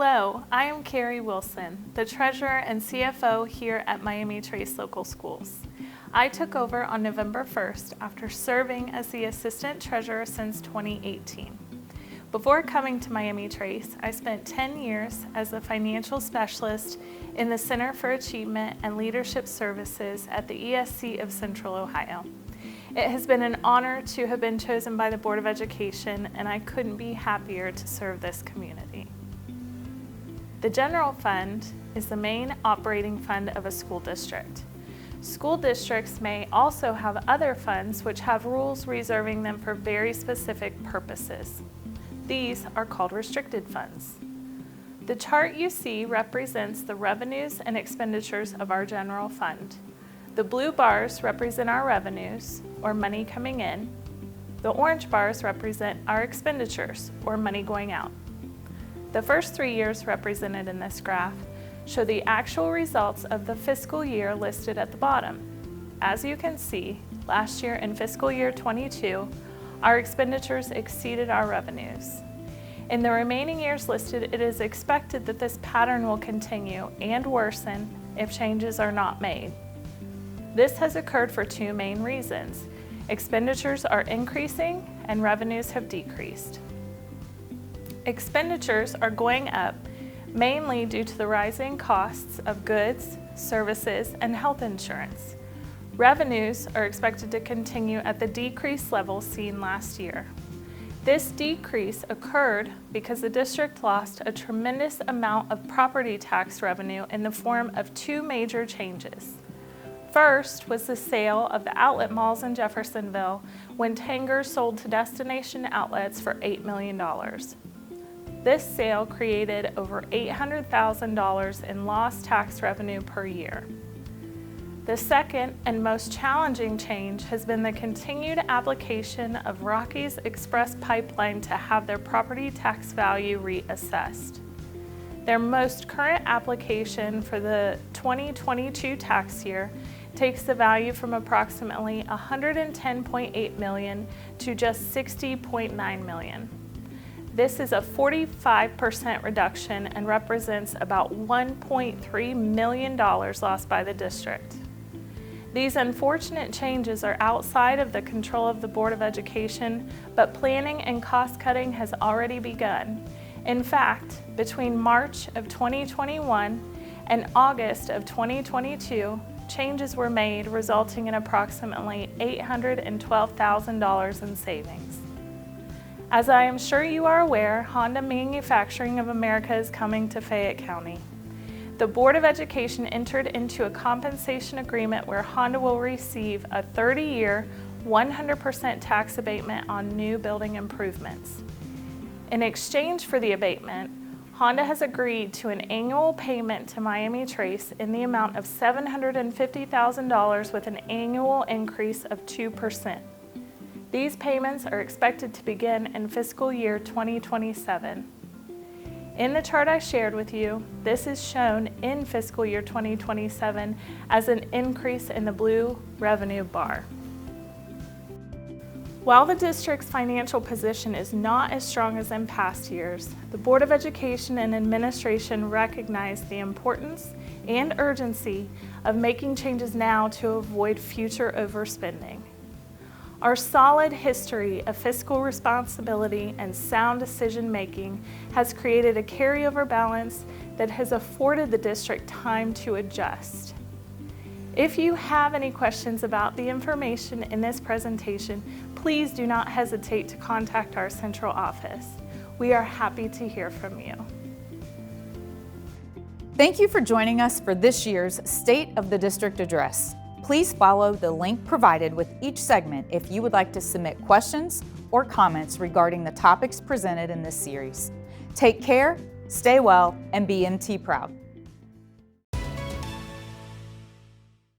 Hello, I am Carrie Wilson, the Treasurer and CFO here at Miami Trace Local Schools. I took over on November 1st after serving as the Assistant Treasurer since 2018. Before coming to Miami Trace, I spent 10 years as a financial specialist in the Center for Achievement and Leadership Services at the ESC of Central Ohio. It has been an honor to have been chosen by the Board of Education, and I couldn't be happier to serve this community. The general fund is the main operating fund of a school district. School districts may also have other funds which have rules reserving them for very specific purposes. These are called restricted funds. The chart you see represents the revenues and expenditures of our general fund. The blue bars represent our revenues, or money coming in. The orange bars represent our expenditures, or money going out. The first 3 years represented in this graph show the actual results of the fiscal year listed at the bottom. As you can see, last year in fiscal year 22, our expenditures exceeded our revenues. In the remaining years listed, it is expected that this pattern will continue and worsen if changes are not made. This has occurred for two main reasons. Expenditures are increasing and revenues have decreased. Expenditures are going up mainly due to the rising costs of goods, services, and health insurance. Revenues are expected to continue at the decreased level seen last year. This decrease occurred because the district lost a tremendous amount of property tax revenue in the form of two major changes. First was the sale of the outlet malls in Jeffersonville when Tanger sold to Destination Outlets for $8 million. This sale created over $800,000 in lost tax revenue per year. The second and most challenging change has been the continued application of Rockies Express Pipeline to have their property tax value reassessed. Their most current application for the 2022 tax year takes the value from approximately $110.8 million to just $60.9 million. This is a 45% reduction and represents about $1.3 million lost by the district. These unfortunate changes are outside of the control of the Board of Education, but planning and cost cutting has already begun. In fact, between March of 2021 and August of 2022, changes were made resulting in approximately $812,000 in savings. As I am sure you are aware, Honda Manufacturing of America is coming to Fayette County. The Board of Education entered into a compensation agreement where Honda will receive a 30-year, 100% tax abatement on new building improvements. In exchange for the abatement, Honda has agreed to an annual payment to Miami Trace in the amount of $750,000 with an annual increase of 2%. These payments are expected to begin in fiscal year 2027. In the chart I shared with you, this is shown in fiscal year 2027 as an increase in the blue revenue bar. While the district's financial position is not as strong as in past years, the Board of Education and Administration recognize the importance and urgency of making changes now to avoid future overspending. Our solid history of fiscal responsibility and sound decision-making has created a carryover balance that has afforded the district time to adjust. If you have any questions about the information in this presentation, please do not hesitate to contact our central office. We are happy to hear from you. Thank you for joining us for this year's State of the District Address. Please follow the link provided with each segment if you would like to submit questions or comments regarding the topics presented in this series. Take care, stay well, and be MT proud.